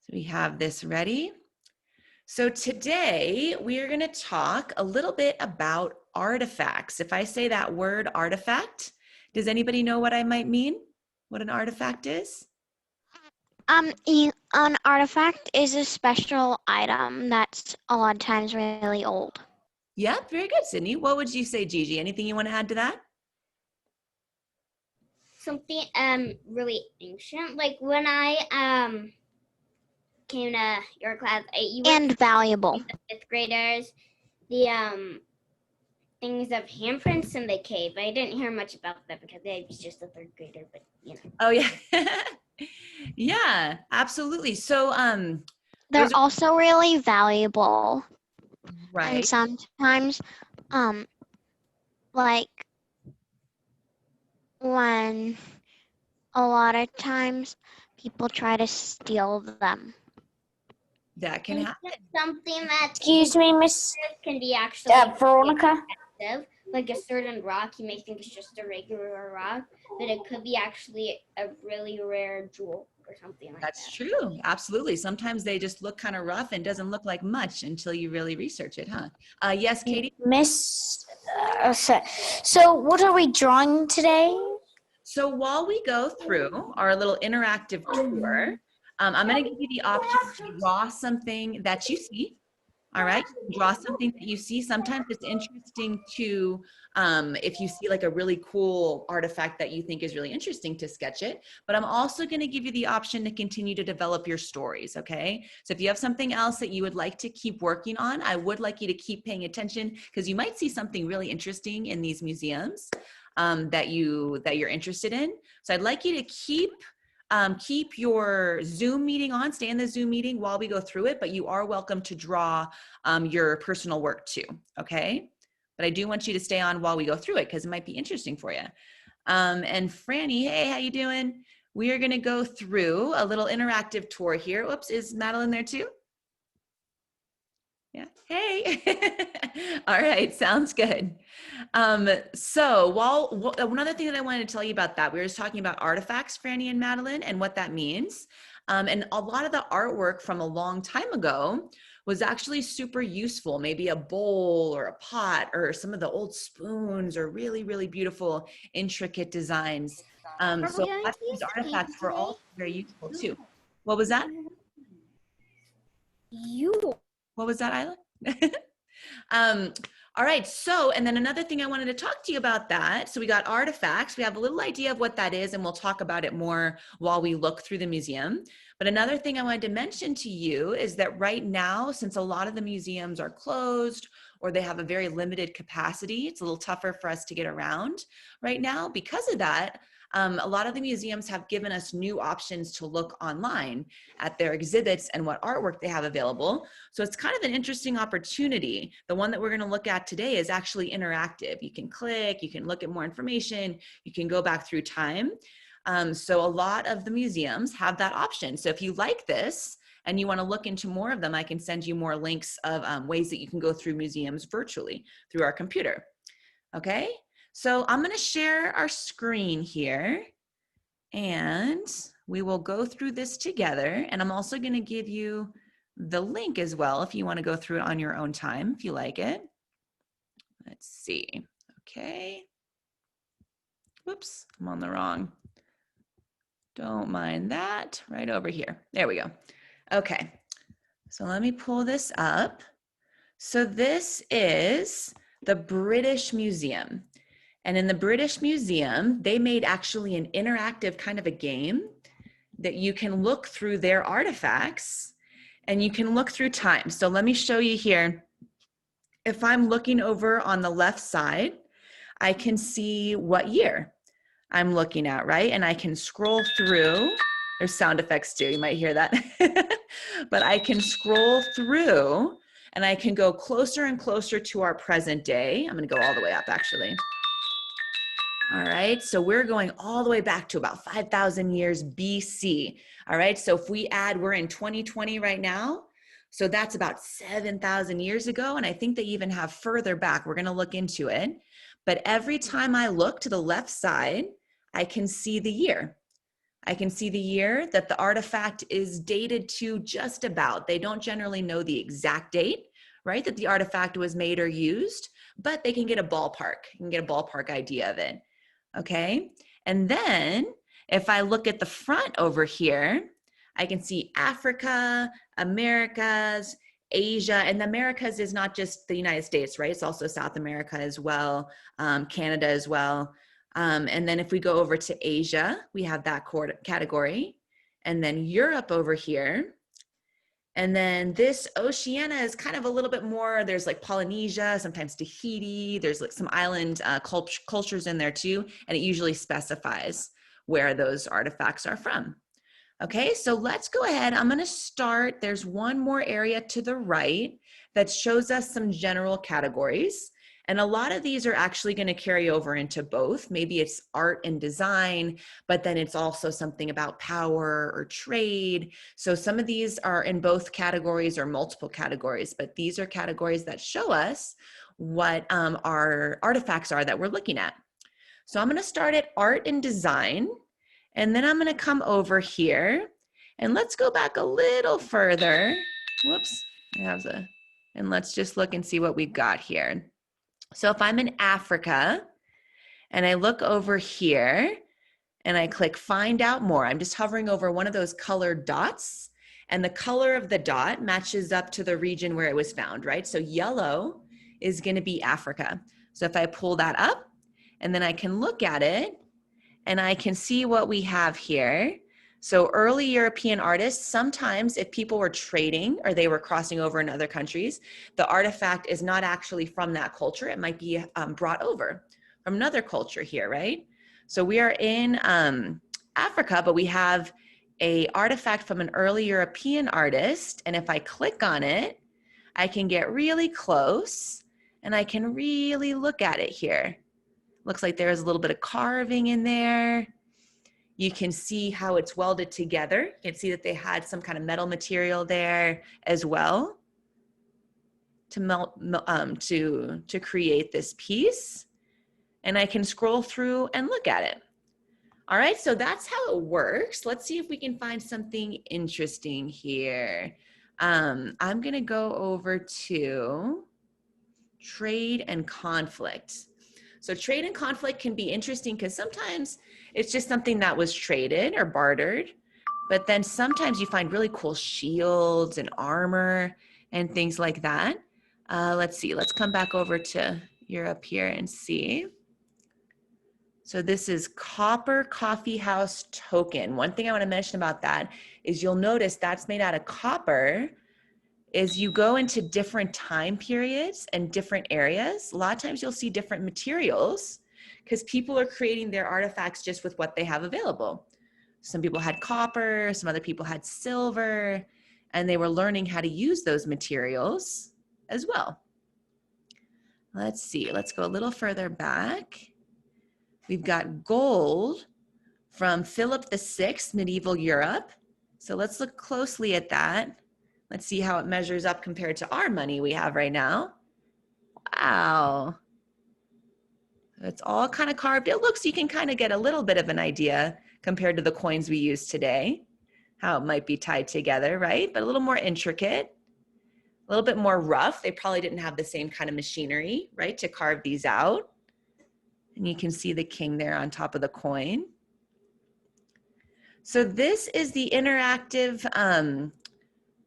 So we have this ready. So today we are going to talk a little bit about artifacts. If I say that word artifact, does anybody know what I might mean? What an artifact is? An artifact is a special item that's a lot of times really old. Yeah, very good, Sydney. What would you say, Gigi? Anything you want to add to that? Something really ancient. Like when I came to your class, And valuable. The fifth graders, the things of handprints in the cave. I didn't hear much about that because I was just a third grader, but you know. Oh yeah. Yeah, absolutely. So They're also really valuable. right. And sometimes like when a lot of times people try to steal them. That can happen. Something that Excuse me, Miss can be actually Veronica. effective. Like a certain rock, you may think it's just a regular rock, but it could be actually a really rare jewel or something like that. That's true. Absolutely. Sometimes they just look kind of rough and doesn't look like much until you really research it, huh? Yes, Katie? Miss, so what are we drawing today? So while we go through our little interactive tour, I'm going to give you the option to draw something that you see. All right, draw something that you see. Sometimes it's interesting to, if you see like a really cool artifact that you think is really interesting, to sketch it. But I'm also going to give you the option to continue to develop your stories, okay? So if you have something else that you would like to keep working on, I would like you to keep paying attention, because you might see something really interesting in these museums that you're interested in. So I'd like you to keep your Zoom meeting on, stay in the Zoom meeting while we go through it, but you are welcome to draw your personal work too, okay? But I do want you to stay on while we go through it because it might be interesting for you. And Franny, hey, how you doing? We are gonna go through a little interactive tour here. Whoops, is Madeline there too? Yeah, hey. All right, sounds good. So one other thing that I wanted to tell you about that, we were just talking about artifacts, Franny and Madeline, and what that means. And a lot of the artwork from a long time ago was actually super useful. Maybe a bowl or a pot or some of the old spoons or really, really beautiful, intricate designs. So a lot of these artifacts were all very useful too. What was that? What was that, Isla? All right, so, and then another thing I wanted to talk to you about that. So we got artifacts. We have a little idea of what that is, and we'll talk about it more while we look through the museum. But another thing I wanted to mention to you is that right now, since a lot of the museums are closed or they have a very limited capacity, it's a little tougher for us to get around right now. Because of that, a lot of the museums have given us new options to look online at their exhibits and what artwork they have available. So it's kind of an interesting opportunity. The one that we're going to look at today is actually interactive. You can click, you can look at more information, you can go back through time. So a lot of the museums have that option. So if you like this and you want to look into more of them, I can send you more links of ways that you can go through museums virtually through our computer. Okay? So I'm going to share our screen here and we will go through this together. And I'm also going to give you the link as well if you want to go through it on your own time, if you like it. Let's see. Okay. Whoops, I'm on the wrong. Don't mind that. Right over here. There we go. Okay. So let me pull this up. So this is the British Museum. And in the British Museum, they made actually an interactive kind of a game that you can look through their artifacts and you can look through time. So let me show you here. If I'm looking over on the left side, I can see what year I'm looking at, right? And I can scroll through. There's sound effects too, you might hear that. But I can scroll through and I can go closer and closer to our present day. I'm gonna go all the way up actually. All right, so we're going all the way back to about 5,000 years BC. All right, so if we add, we're in 2020 right now. So that's about 7,000 years ago. And I think they even have further back. We're gonna look into it. But every time I look to the left side, I can see the year. I can see the year that the artifact is dated to just about. They don't generally know the exact date, right, that the artifact was made or used, but they can get a ballpark. You can get a ballpark idea of it, okay? And then if I look at the front over here, I can see Africa, Americas, Asia, and the Americas is not just the United States, right? It's also South America as well, Canada as well. And then if we go over to Asia, we have that category. And then Europe over here. And then this Oceania is kind of a little bit more, there's like Polynesia, sometimes Tahiti, there's like some island cultures in there too, and it usually specifies where those artifacts are from. Okay, so let's go ahead. I'm gonna start, there's one more area to the right that shows us some general categories. And a lot of these are actually going to carry over into both. Maybe it's art and design, but then it's also something about power or trade. So some of these are in both categories or multiple categories, but these are categories that show us what our artifacts are that we're looking at. So I'm going to start at art and design, and then I'm going to come over here, and let's go back a little further. Whoops, and let's just look and see what we've got here. So if I'm in Africa and I look over here and I click find out more, I'm just hovering over one of those colored dots, and the color of the dot matches up to the region where it was found, right? So yellow is going to be Africa. So if I pull that up and then I can look at it and I can see what we have here. So early European artists, sometimes if people were trading or they were crossing over in other countries, the artifact is not actually from that culture. It might be brought over from another culture here, right? So we are in Africa, but we have a artifact from an early European artist. And if I click on it, I can get really close and I can really look at it here. Looks like there's a little bit of carving in there. You can see how it's welded together. You can see that they had some kind of metal material there as well to create this piece. And I can scroll through and look at it. All right, so that's how it works. Let's see if we can find something interesting here. I'm gonna go over to trade and conflict. So trade and conflict can be interesting because sometimes it's just something that was traded or bartered, but then sometimes you find really cool shields and armor and things like that. Let's see, let's come back over to Europe here and see. So this is Copper Coffee House token. One thing I want to mention about that is you'll notice that's made out of copper. Is you go into different time periods and different areas, a lot of times you'll see different materials because people are creating their artifacts just with what they have available. Some people had copper, some other people had silver, and they were learning how to use those materials as well. Let's see, let's go a little further back. We've got gold from Philip VI, medieval Europe. So let's look closely at that. Let's see how it measures up compared to our money we have right now. Wow. It's all kind of carved. It looks, you can kind of get a little bit of an idea compared to the coins we use today, how it might be tied together, right? But a little more intricate, a little bit more rough. They probably didn't have the same kind of machinery, right, to carve these out. And you can see the king there on top of the coin. So this is the interactive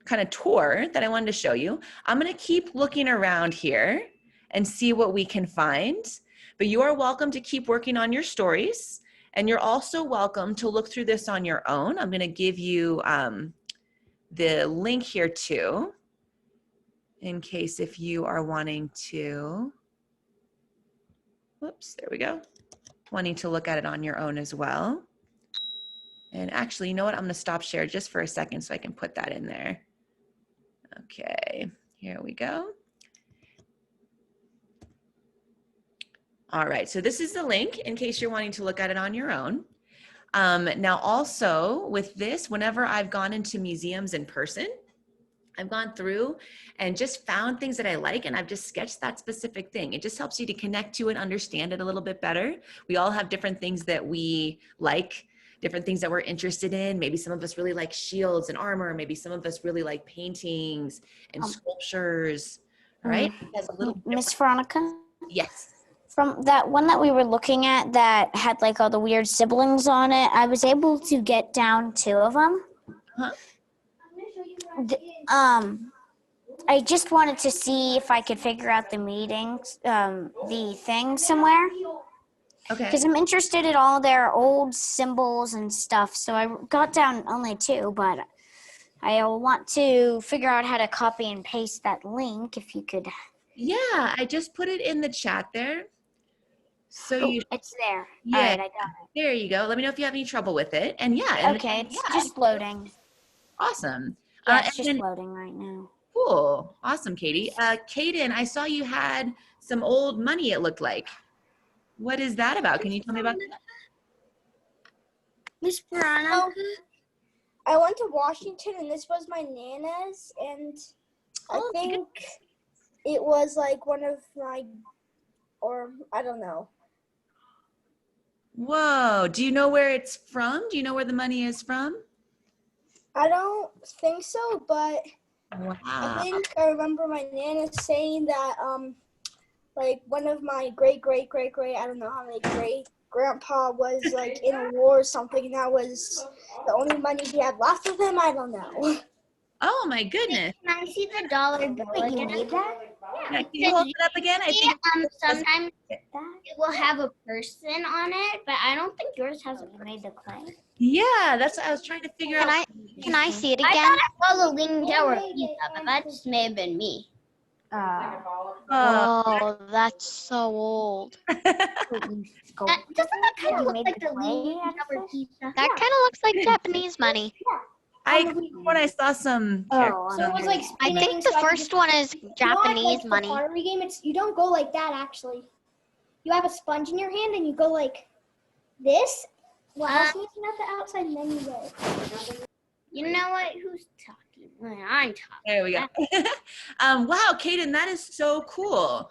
kind of tour that I wanted to show you. I'm going to keep looking around here and see what we can find, but you are welcome to keep working on your stories, and you're also welcome to look through this on your own. I'm going to give you the link here too, in case if you are wanting to, whoops, there we go, wanting to look at it on your own as well. And actually, you know what? I'm going to stop share just for a second so I can put that in there. Okay, here we go. All right, so this is the link in case you're wanting to look at it on your own. Now also with this, whenever I've gone into museums in person, I've gone through and just found things that I like, and I've just sketched that specific thing. It just helps you to connect to it, understand it a little bit better. We all have different things that we like different things that we're interested in. Maybe some of us really like shields and armor. Maybe some of us really like paintings and sculptures. All right. It has a little Miss Veronica, yes. from that one that we were looking at that had like all the weird siblings on it, I was able to get down 2 of them. Huh? I just wanted to see if I could figure out the meetings, the thing somewhere. Okay. Because I'm interested in all their old symbols and stuff. So I got down only 2, but I want to figure out how to copy and paste that link if you could. Yeah, I just put it in the chat there. So you It's there. Yeah. All right, I got it. there you go. Let me know if you have any trouble with it. And yeah. And Okay, it's just loading. awesome. Yeah, it's and just then- loading right now. Cool. Awesome, Katie. Kaden, I saw you had some old money, it looked like. What is that about? Can you tell me about that? Miss Veronica. I went to Washington and this was my Nana's and I Oh, my think it was like one of my, or I don't know. Whoa. Do you know where it's from? Do you know where the money is from? I don't think so, but I Wow. think I remember my Nana saying that like one of my great I don't know how many great grandpa was like in a war or something and that was the only money he had left of him. I don't know. Oh my goodness. Can I see the dollar bill Wait, you again? need that? Yeah, can you hold it up again? I think Sometimes it will have a person on it, but I don't think yours has a You person. made the clay. yeah, that's what I was trying to figure out. Can I see it I again? thought I saw the Leaning Tower of Pisa, but that just may have been me. Oh, that's so old. Doesn't that kind You of look made like the the clay Leaning out of Tower of it? Pisa? That kind of looks like Japanese money. when I saw some Oh, So it was like I spinning, think so the I could first just- one is You know, like Japanese the money. pottery game, you don't go like that actually. You have a sponge in your hand and you go like this while facing at the outside and then you go. You know what? Who's talking? Well, I'm talking. There we go. Wow, Kaden, that is so cool.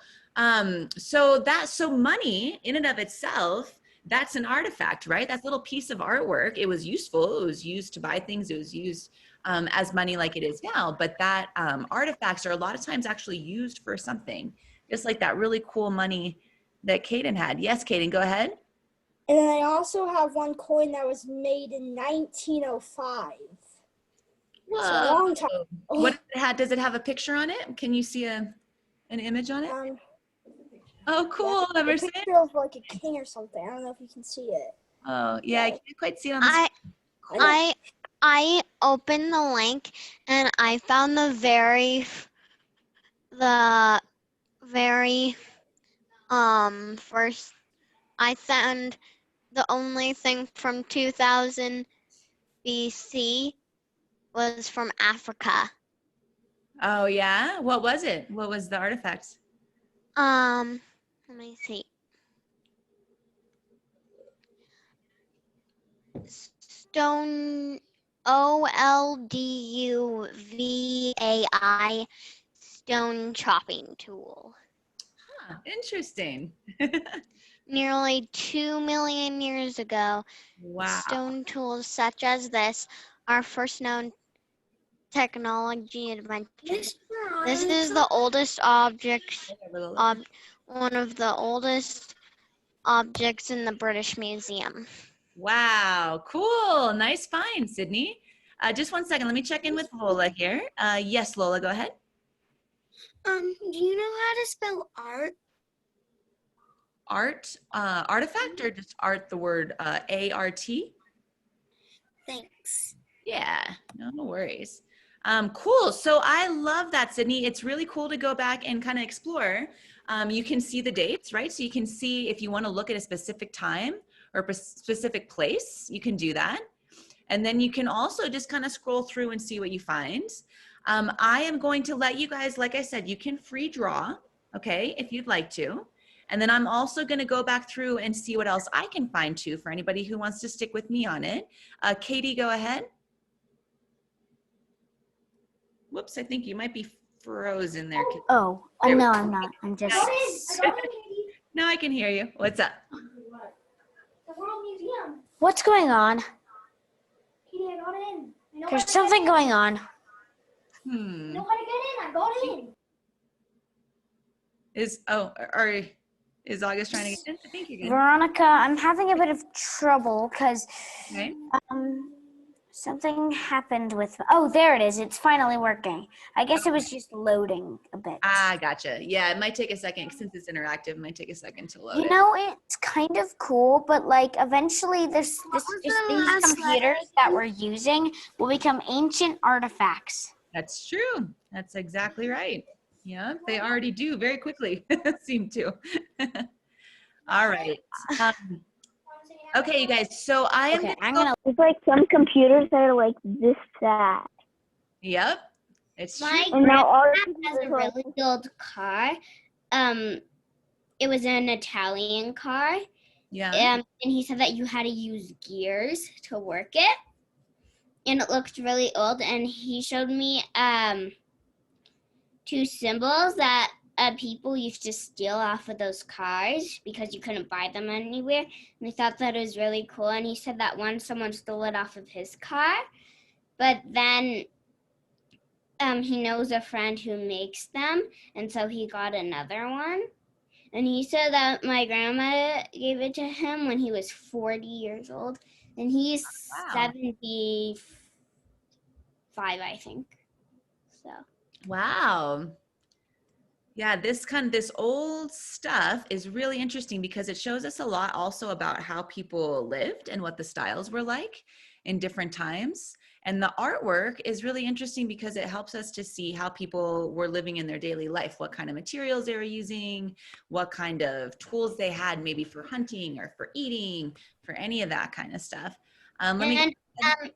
So money in and of itself, that's an artifact, right? That's a little piece of artwork. It was useful. It was used to buy things. It was used as money like it is now. But that artifacts are a lot of times actually used for something, just like that really cool money that Kaden had. Yes, Kaden, go ahead. And then I also have one coin that was made in 1905. So a Whoa. long time. What does it have? Does it have a picture on it? Can you see an image on it? Oh, cool. A Ever seen it? picture of like a king or something. I don't know if you can see it. Oh, yeah, I can't quite see it on the I I opened the link and I found the very first. I found the only thing from 2000 BC was from Africa. Oh, yeah? What was it? What was the artifact? Let me see. Stone OLDUVAI stone chopping tool. Huh, interesting. Nearly 2 million years ago, Wow. stone tools such as this are first known technology invention. This is the oldest object, one of the oldest objects in the British Museum. Wow, cool. Nice find, Sydney. Just one second. Let me check in with Lola here. Yes, Lola, go ahead. Do you know how to spell art? Art, artifact, or just art, the word A-R-T? Thanks. Yeah, no worries. Cool. So I love that, Sydney. It's really cool to go back and kind of explore. You can see the dates, right? So you can see if you want to look at a specific time or a specific place, you can do that. And then you can also just kind of scroll through and see what you find. I am going to let you guys, like I said, you can free draw, okay, if you'd like to. And then I'm also going to go back through and see what else I can find too for anybody who wants to stick with me on it. Katie, go ahead. Whoops, I think you might be frozen there. Oh, There we no, I'm not. I'm just. No, I can hear you. What's up? The wrong museum. What's going on? me. I got in. I know There's how to something get in. going on. I know how to get in. I got in. Is August trying to get in? I think you're good. Veronica, I'm having a bit of trouble because Okay. something happened with. Oh, there it is. It's finally working. I guess it was just loading a bit. Ah, gotcha. Yeah, it might take a second since it's interactive. It might take a second to load You it. know, it's kind of cool, but like eventually these computers that we're using will become ancient artifacts. That's true. That's exactly right. Yeah, they already do very quickly. Seem to. All right. Okay, you guys. So I am. Okay, I'm gonna. It's like some computers that are like this fat. Yep. It's true. My And now all grandpa has a really old car. It was an Italian car. Yeah. And he said that you had to use gears to work it. And it looked really old. And he showed me two symbols that people used to steal off of those cars because you couldn't buy them anywhere. And I thought that was really cool. And he said that once someone stole it off of his car, but then he knows a friend who makes them, and so he got another one. And he said that my grandma gave it to him when he was 40 years old, and he's Wow. 75, I think. So. Wow. Yeah, this old stuff is really interesting because it shows us a lot also about how people lived and what the styles were like in different times. And the artwork is really interesting because it helps us to see how people were living in their daily life, what kind of materials they were using, what kind of tools they had maybe for hunting or for eating, for any of that kind of stuff.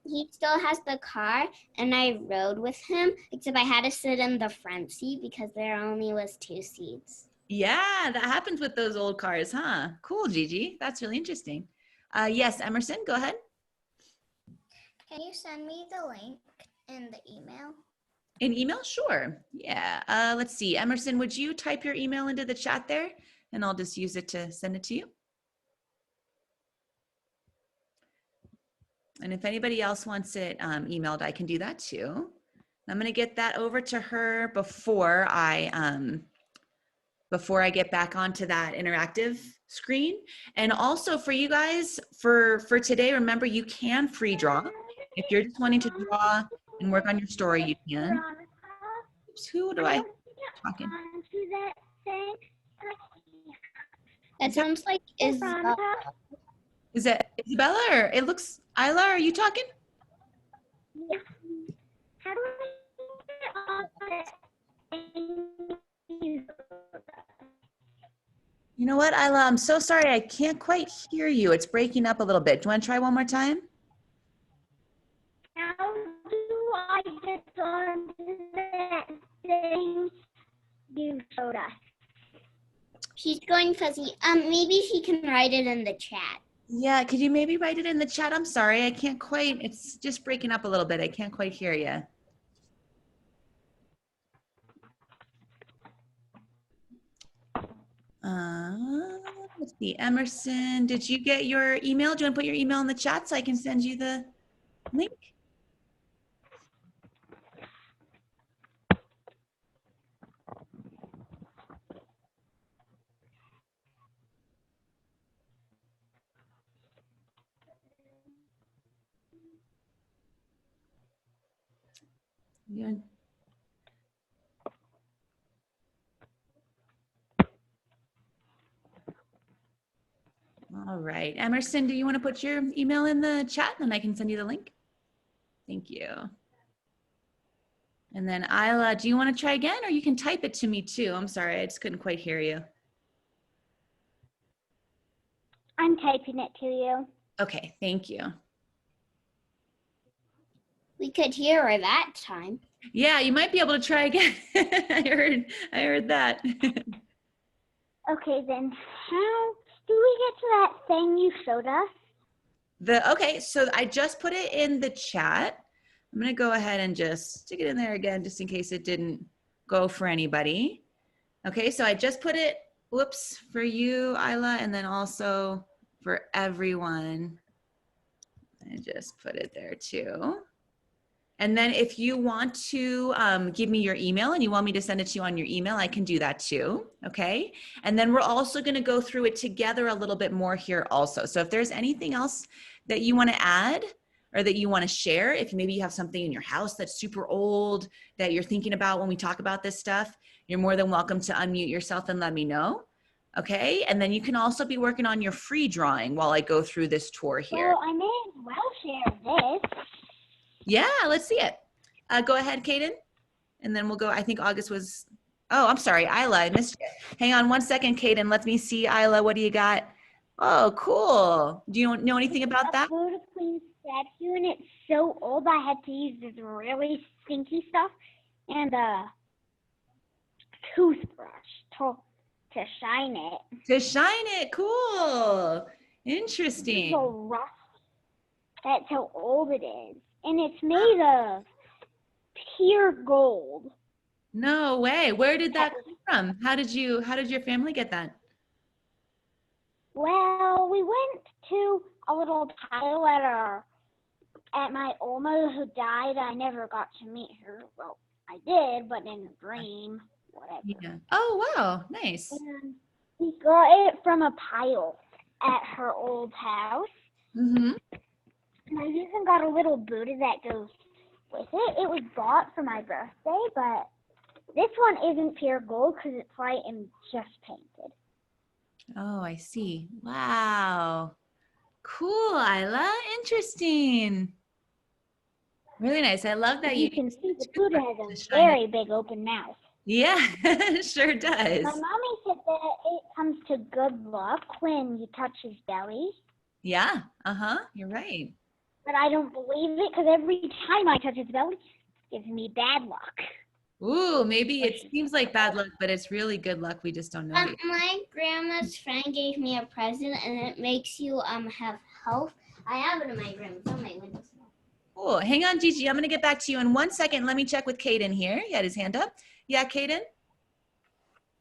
He still has the car, and I rode with him, except I had to sit in the front seat because there only was 2 seats. Yeah, that happens with those old cars, huh? Cool, Gigi. That's really interesting. Yes, Emerson, go ahead. Can you send me the link in the email? In email? Sure. Yeah. Let's see. Emerson, would you type your email into the chat there? And I'll just use it to send it to you. And if anybody else wants it emailed, I can do that too. I'm going to get that over to her before I get back onto that interactive screen. And also for you guys, for today, remember you can free draw. If you're just wanting to draw and work on your story, you can. Oops, who do I talking? It sounds like Isabella. Is it Isabella or it looks Isla? Are you talking? How do You know what, Isla? I'm so sorry. I can't quite hear you. It's breaking up a little bit. Do you want to try one more time? How do I get on that thing you showed us? She's going fuzzy. Maybe she can write it in the chat. Yeah, could you maybe write it in the chat? I'm sorry, I can't quite, it's just breaking up a little bit. I can't quite hear you. Let's see, Emerson, did you get your email? Do you want to put your email in the chat so I can send you the link? Yeah. All right, Emerson, do you want to put your email in the chat and I can send you the link? Thank you. And then Isla, do you want to try again or you can type it to me too? I'm sorry, I just couldn't quite hear you. I'm typing it to you. Okay, thank you. We could hear her that time. Yeah, you might be able to try again. I heard that. Okay, then how do we get to that thing you showed us? Okay, so I just put it in the chat. I'm gonna go ahead and just stick it in there again, just in case it didn't go for anybody. Okay, so I just put it, whoops, for you, Isla, and then also for everyone. And just put it there too. And then if you want to give me your email and you want me to send it to you on your email, I can do that too, okay? And then we're also gonna go through it together a little bit more here also. So if there's anything else that you wanna add or that you wanna share, if maybe you have something in your house that's super old that you're thinking about when we talk about this stuff, you're more than welcome to unmute yourself and let me know, okay? And then you can also be working on your free drawing while I go through this tour here. Well, I may as well share this. Yeah, let's see it. Go ahead, Kaden. And then we'll go, I think August was, oh, I'm sorry, Isla, I missed you. Hang on one second, Kaden. Let me see, Isla, what do you got? Oh, cool. Do you know anything about that? A Buddha Queen statue, and it's so old I had to use this really stinky stuff and a toothbrush to shine it. To shine it, cool. Interesting. So rust. That's how old it is. And it's made of pure gold. No way. Where did that come from? How did your family get that? Well, we went to a little pile at my Oma who died. I never got to meet her. Well, I did, but in a dream, whatever. Yeah. Oh, wow. Nice. And we got it from a pile at her old house. Mm-hmm. And I even got a little Buddha that goes with it. It was bought for my birthday, but this one isn't pure gold because it's white and just painted. Oh, I see. Wow. Cool, Isla. Interesting. Really nice. I love that You you can see the Buddha has a shine it. very big open mouth. Yeah, sure does. My mommy said that it comes to good luck when you touch his belly, Yeah, uh-huh. You're right. but I don't believe it because every time I touch his belly, it gives me bad luck. Ooh, maybe it seems like bad luck, but it's really good luck. We just don't know yet. My grandma's friend gave me a present, and it makes you have health. I have it in my room. It's on my window. Cool. Hang on, Gigi. I'm going to get back to you in 1 second. Let me check with Caden here. He had his hand up. Yeah, Caden?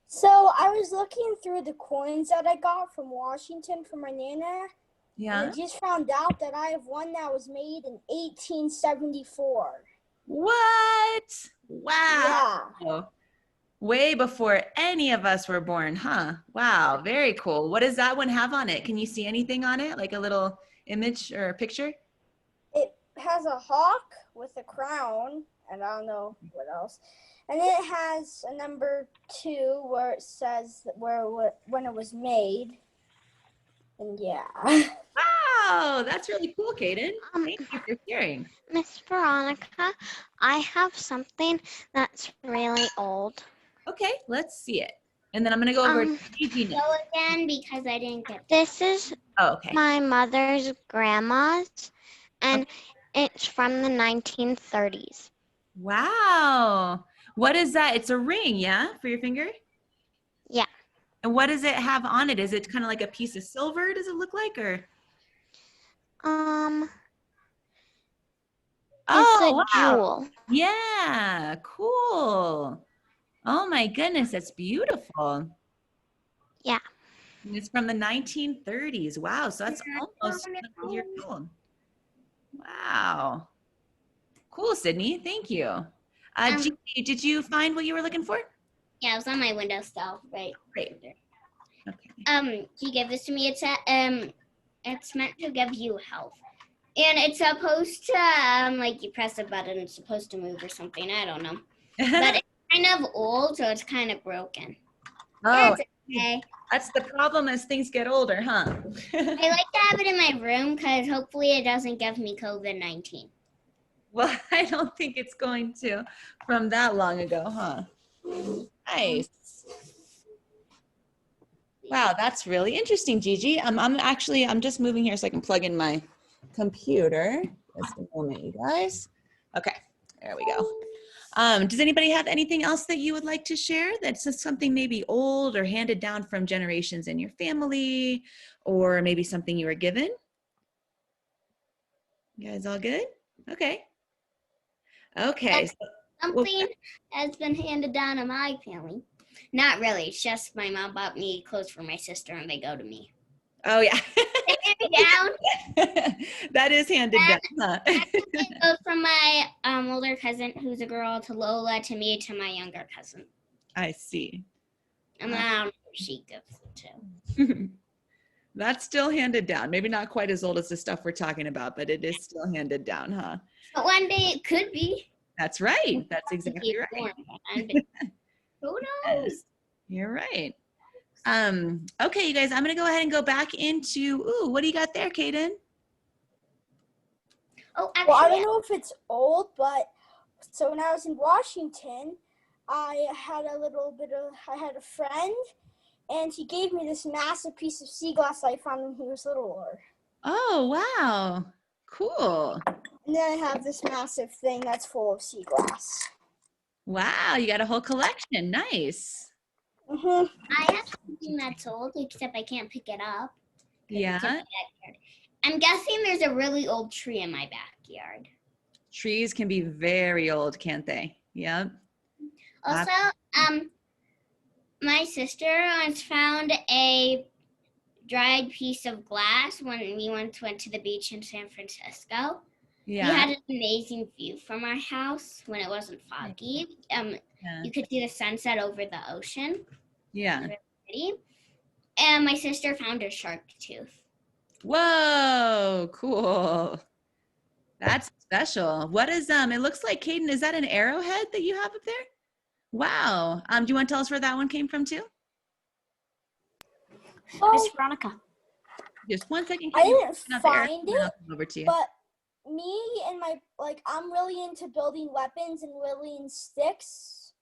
So I was looking through the coins that I got from Washington from my Nana. And Yeah. I just found out that I have one that was made in 1874. What? Wow. Yeah. Way before any of us were born, huh? Wow, very cool. What does that one have on it? Can you see anything on it? Like a little image or a picture? It has a hawk with a crown, and I don't know what else. And it has a number 2 where it says when it was made. And yeah. Wow, that's really cool, Caden. Thank you for sharing. Miss Veronica, I have something that's really old. Okay, let's see it. And then I'm gonna go over Um, to Gigi now. Go again because I didn't get. This is Oh, okay. my mother's grandma's, and it's from the 1930s. Wow. What is that? It's a ring, yeah, for your finger? Yeah. And what does it have on it? Is it kind of like a piece of silver, does it look like, or? It's a wow. jewel. Yeah, cool. Oh my goodness, that's beautiful. Yeah. And it's from the 1930s. Wow, so that's almost 100 years old. Wow. Cool, Sydney. Thank you. Gigi, did you find what you were looking for? Yeah, it was on my windowsill, right? Great. Okay. He gave this to me. It's meant to give you health, and it's supposed to like you press a button, it's supposed to move or something. I don't know, but it's kind of old, so it's kind of broken. Oh, It's okay. that's the problem as things get older, huh? I like to have it in my room because hopefully it doesn't give me COVID-19. Well, I don't think it's going to from that long ago, huh? Nice. Wow, that's really interesting, Gigi. I'm just moving here so I can plug in my computer. Just a moment, you guys. Okay, there we go. Does anybody have anything else that you would like to share that's just something maybe old or handed down from generations in your family, or maybe something you were given? You guys all good? Okay. Okay. Something has been handed down in my family. Not really. It's just my mom bought me clothes for my sister and they go to me. Oh yeah. Down. That is handed down. Huh? It goes from my older cousin, who's a girl, to Lola, to me, to my younger cousin. I see. And then I don't know who she gives it to. That's still handed down. Maybe not quite as old as the stuff we're talking about, but it is still handed down, huh? But one day it could be. That's right. That's exactly right. Born, who knows? Yes, you're right. Okay, you guys, I'm gonna go ahead and go back into, what do you got there, Kaden? Oh, Well, I don't actually, know if it's old, but so when I was in Washington, I had a friend, and he gave me this massive piece of sea glass I found when he was littler. Oh, wow. Cool. And then I have this massive thing that's full of sea glass. Wow, you got a whole collection. Nice. Mm-hmm. I have something that's old, except I can't pick it up. 'cause it's in Yeah. my backyard. I'm guessing there's a really old tree in my backyard. Trees can be very old, can't they? Yep. Also, my sister once found a dried piece of glass when we went to the beach in San Francisco. Yeah. We had an amazing view from our house when it wasn't foggy. Yeah. You could see the sunset over the ocean. Yeah. Pretty. And my sister found a shark tooth. Whoa, cool. That's special. What is, it looks like, Kaden, is that an arrowhead that you have up there? Wow. Do you want to tell us where that one came from too? Miss Veronica. Just one second. I Kaden. didn't Not the arrow, find and then I'll it, come over to you. but me and I'm really into building weapons and whittling sticks.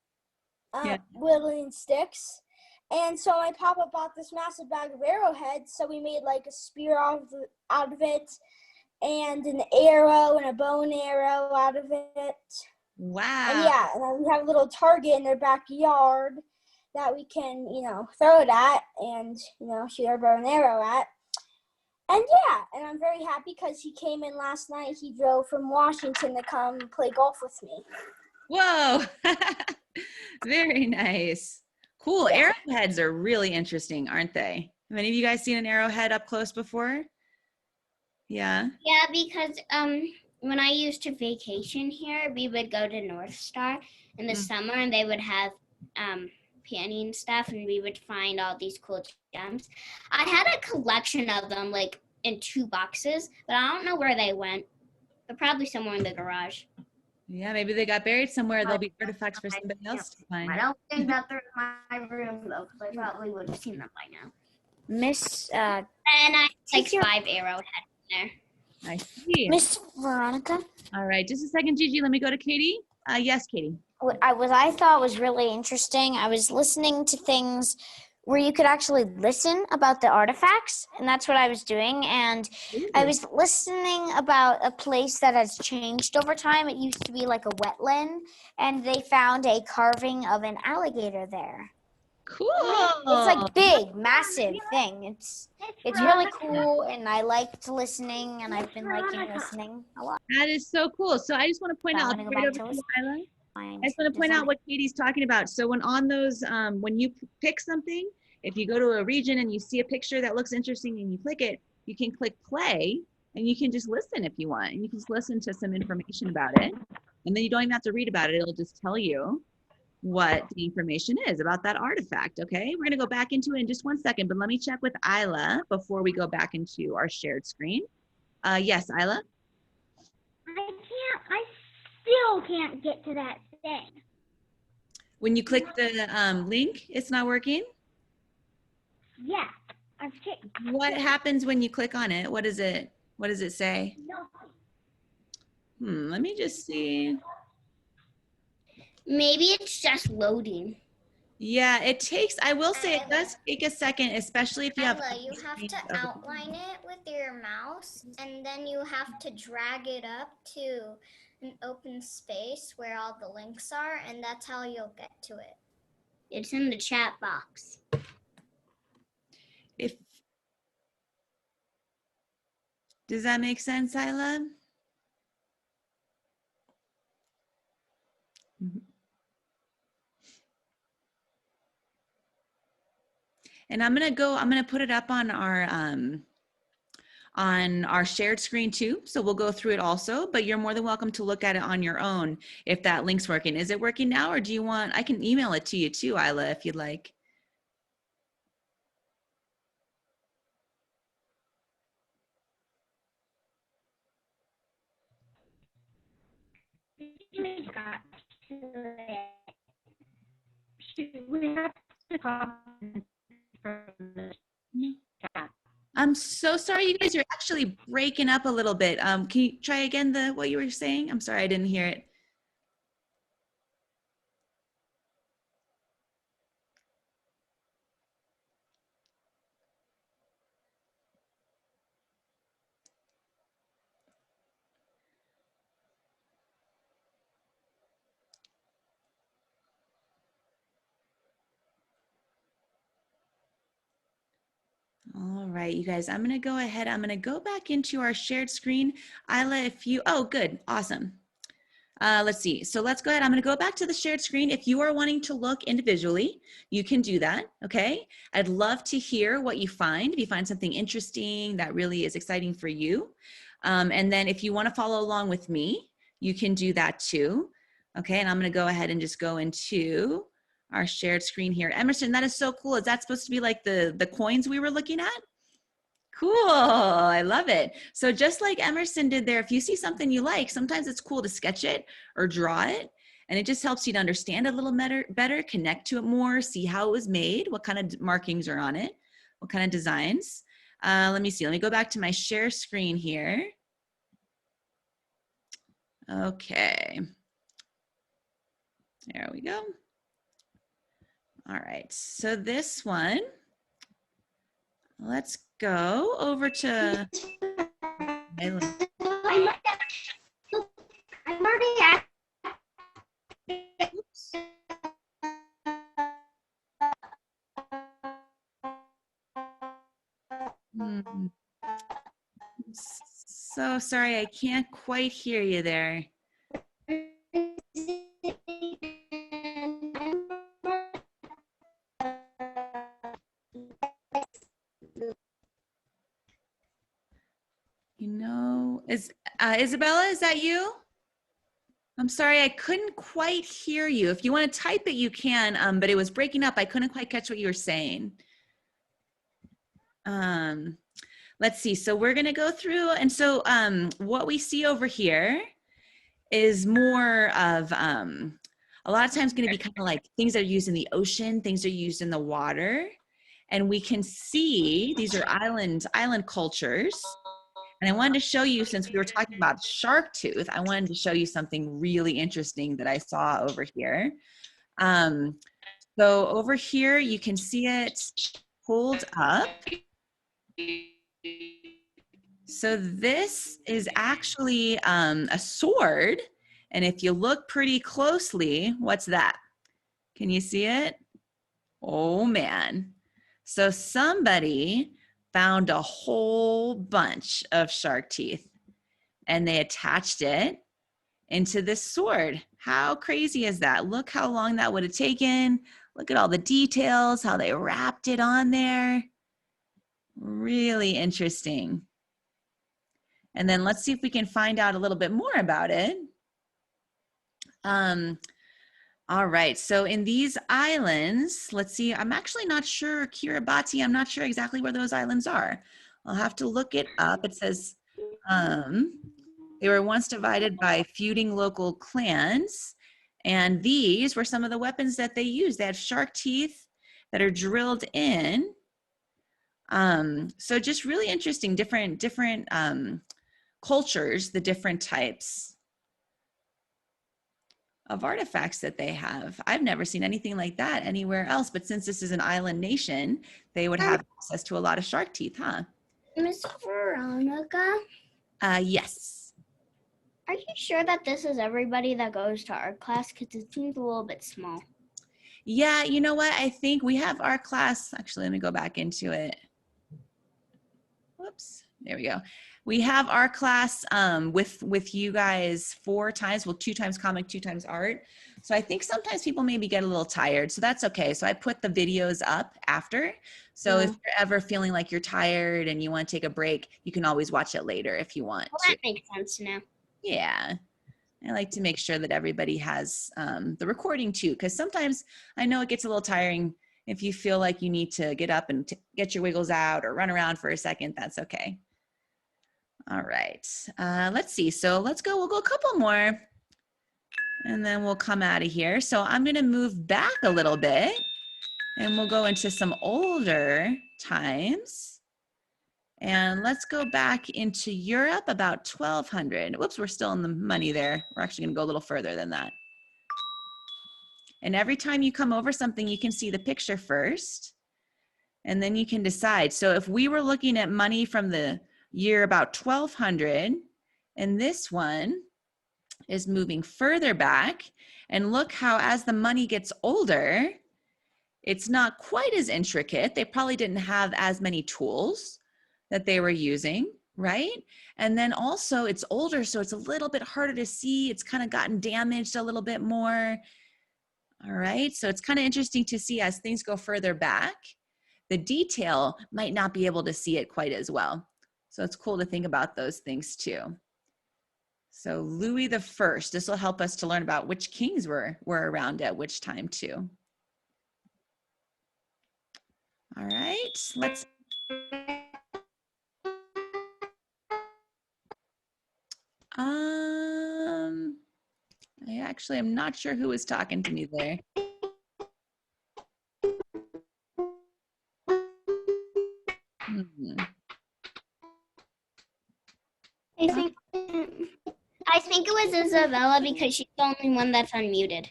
Yeah. Whittling sticks. And so my papa bought this massive bag of arrowheads, so we made like a spear out of it, and an arrow and a bow and arrow out of it. Wow. And yeah, and then we have a little target in their backyard that we can, throw it at and, shoot our bow and arrow at. And yeah, and I'm very happy because he came in last night. He drove from Washington to come play golf with me. Whoa. Very nice. Cool. Arrowheads are really interesting, aren't they? Have any of you guys seen an arrowhead up close before? Yeah. Yeah, because when I used to vacation here, we would go to North Star in the summer, and they would have painting stuff, and we would find all these cool gems. I had a collection of them, like in 2 boxes, but I don't know where they went. They're probably somewhere in the garage. Yeah, maybe they got buried somewhere. There'll be artifacts for somebody else to find. I don't think that they're in my room though, because I probably would have seen them by now. Miss And I like your- 5 arrowheads in there. I see. Miss Veronica. All right, just a second, Gigi. Let me go to Katie. Yes, Katie. What I thought was really interesting, I was listening to things where you could actually listen about the artifacts, and that's what I was doing. And I was listening about a place that has changed over time. It used to be like a wetland, and they found a carving of an alligator there. Cool. It's like big, massive thing. It's really cool, and I liked listening, and I've been liking listening a lot. That is so cool. So I just want to point So I'm out, gonna go right back over to to you, Isla. I I just want to point out what Katie's talking about. So when on those, when you pick something, if you go to a region and you see a picture that looks interesting and you click it, you can click play and you can just listen if you want. And you can just listen to some information about it. And then you don't even have to read about it. It'll just tell you what the information is about that artifact. Okay, we're going to go back into it in just one second, but let me check with Isla before we go back into our shared screen. Yes, Isla? I still can't get to that thing. When you click the link, it's not working? Yeah, I've checked. What happens when you click on it? What does it say? No. Let me just see. Maybe it's just loading. Yeah, it takes, I will say it does take a second, especially if you have. Ella, you have to outline it with your mouse, and then you have to drag it up to an open space where all the links are, and that's how you'll get to it. It's in the chat box. Does that make sense, Isla? And I'm gonna put it up on our shared screen too. So we'll go through it also, but you're more than welcome to look at it on your own if that link's working. Is it working now, or do you want, I can email it to you too, Isla, if you'd like. We have to talk from the chat. I'm so sorry, you guys are actually breaking up a little bit. Can you try again what you were saying? I'm sorry, I didn't hear it. All right, you guys, I'm gonna go ahead. I'm gonna go back into our shared screen. Isla, if you, oh, good, awesome. Let's see, so let's go ahead. I'm gonna go back to the shared screen. If you are wanting to look individually, you can do that, okay? I'd love to hear what you find. If you find something interesting that really is exciting for you. And then if you wanna follow along with me, you can do that too. Okay, and I'm gonna go ahead and just go into our shared screen here. Emerson, that is so cool. Is that supposed to be like the coins we were looking at? Cool, I love it. So just like Emerson did there, if you see something you like, sometimes it's cool to sketch it or draw it. And it just helps you to understand it a little better, connect to it more, see how it was made, what kind of markings are on it, what kind of designs. Let me see, let me go back to my share screen here. Okay, there we go. All right, so this one, let's go over to. I'm already at. Oops. So sorry, I can't quite hear you there. You know, Isabella, is that you? I'm sorry, I couldn't quite hear you. If you want to type it, you can, but it was breaking up. I couldn't quite catch what you were saying. Let's see, so we're gonna go through, and so what we see over here is more of, a lot of times gonna be kind of like things that are used in the ocean, things that are used in the water, and we can see, these are island cultures. And I wanted to show you, since we were talking about shark tooth, I wanted to show you something really interesting that I saw over here. So over here, you can see it pulled up. So this is actually a sword. And if you look pretty closely, what's that? Can you see it? Oh man. So somebody found a whole bunch of shark teeth and they attached it into this sword. How crazy is that? Look how long that would have taken. Look at all the details, how they wrapped it on there. Really interesting. And then let's see if we can find out a little bit more about it. All right, so in these islands, let's see, I'm actually not sure, Kiribati, I'm not sure exactly where those islands are. I'll have to look it up. It says they were once divided by feuding local clans, and these were some of the weapons that they used. They had shark teeth that are drilled in. So just really interesting, different cultures, the different types of artifacts that they have. I've never seen anything like that anywhere else, but since this is an island nation, they would have access to a lot of shark teeth, huh? Miss Veronica, Yes. are you sure that this is everybody that goes to art class? Because it seems a little bit small. Yeah, you know what? I think we have our class. Actually, let me go back into it. Whoops, there we go. We have our class with you guys 4 times, well, 2 times comic, 2 times art. So I think sometimes people maybe get a little tired, so that's okay. So I put the videos up after. So if you're ever feeling like you're tired and you want to take a break, you can always watch it later if you want Well, to. that makes sense now. Yeah. I like to make sure that everybody has the recording too, because sometimes I know it gets a little tiring. If you feel like you need to get up and get your wiggles out or run around for a second, that's okay. All right, let's see. So let's go, we'll go a couple more and then we'll come out of here. So I'm gonna move back a little bit and we'll go into some older times. And let's go back into Europe about 1200. Whoops, we're still in the money there. We're actually gonna go a little further than that. And every time you come over something, you can see the picture first, and then you can decide. So if we were looking at money from the year about 1200, and this one is moving further back, and look how as the money gets older, it's not quite as intricate. They probably didn't have as many tools that they were using, right? And then also it's older, so it's a little bit harder to see. It's kind of gotten damaged a little bit more. All right, so it's kind of interesting to see as things go further back, the detail might not be able to see it quite as well. So it's cool to think about those things too. So Louis the First, this will help us to learn about which kings were around at which time too. All right, let's. I actually am not sure who was talking to me there. I think it was Isabella because she's the only one that's unmuted.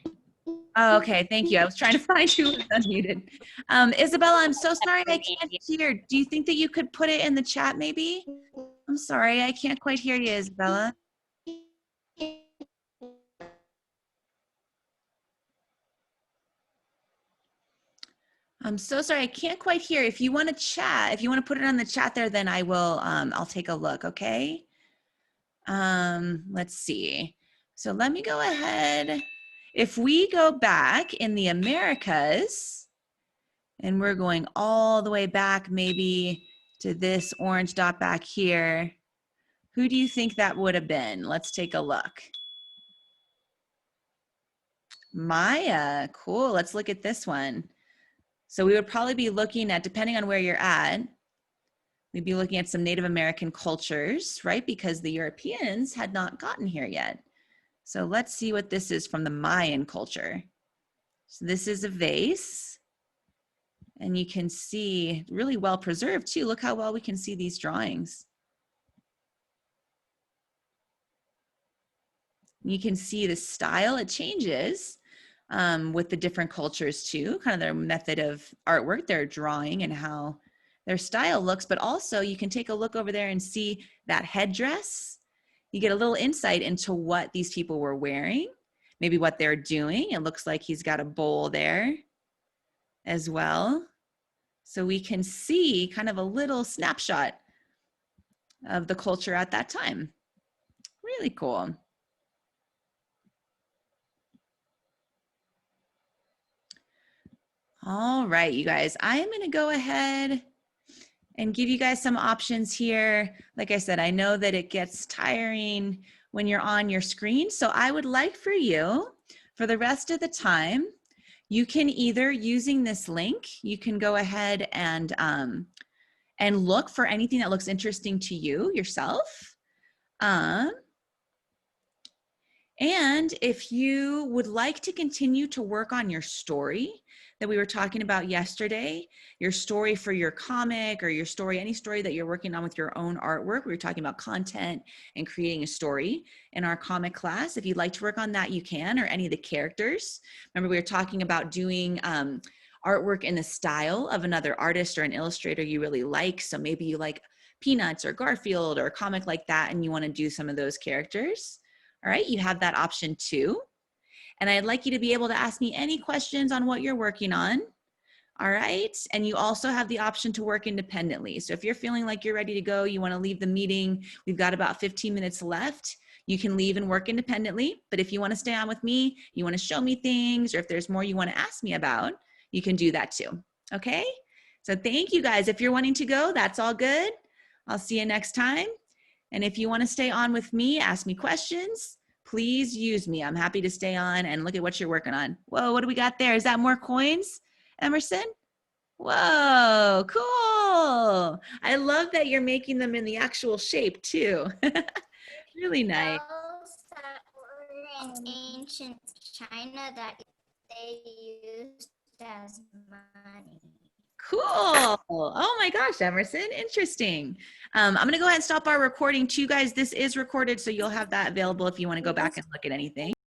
Oh, okay, thank you. I was trying to find who was unmuted. Isabella, I'm so sorry I can't hear. Do you think that you could put it in the chat maybe? I'm sorry, I can't quite hear you, Isabella. I'm so sorry, I can't quite hear. If you want to chat, if you want to put it on the chat there, then I will, I'll take a look, okay? Let's see. So let me go ahead. If we go back in the Americas, and we're going all the way back maybe to this orange dot back here, who do you think that would have been? Let's take a look. Maya, cool, let's look at this one. So we would probably be looking at, depending on where you're at, we'd be looking at some Native American cultures, right? Because the Europeans had not gotten here yet. So let's see what this is from the Mayan culture. So this is a vase, and you can see really well preserved too. Look how well we can see these drawings. You can see the style, it changes with the different cultures too, kind of their method of artwork, their drawing and how their style looks, but also you can take a look over there and see that headdress. You get a little insight into what these people were wearing, maybe what they're doing. It looks like he's got a bowl there as well. So we can see kind of a little snapshot of the culture at that time. Really cool. All right, you guys, I am gonna go ahead and give you guys some options here. Like I said, I know that it gets tiring when you're on your screen. So I would like for you, for the rest of the time, you can either, using this link, you can go ahead and look for anything that looks interesting to you yourself. And if you would like to continue to work on your story that we were talking about yesterday, your story for your comic or your story, any story that you're working on with your own artwork, we were talking about content and creating a story in our comic class. If you'd like to work on that, you can, or any of the characters. Remember, we were talking about doing artwork in the style of another artist or an illustrator you really like. So maybe you like Peanuts or Garfield or a comic like that, and you want to do some of those characters. All right, you have that option too. And I'd like you to be able to ask me any questions on what you're working on. All right, and you also have the option to work independently. So if you're feeling like you're ready to go, you want to leave the meeting, we've got about 15 minutes left, You can leave and work independently, but if you want to stay on with me, you want to show me things, or if there's more you want to ask me about, you can do that too. Okay? So thank you guys. If you're wanting to go, that's all good. I'll see you next time. And if you want to stay on with me, ask me questions, please use me. I'm happy to stay on and look at what you're working on. Whoa, what do we got there? Is that more coins, Emerson? Whoa, cool. I love that you're making them in the actual shape too. Really nice. Bells that were in ancient China that they used as money. Cool. Oh my gosh, Emerson, interesting. I'm going to go ahead and stop our recording too, guys. This is recorded, so you'll have that available if you want to go back and look at anything.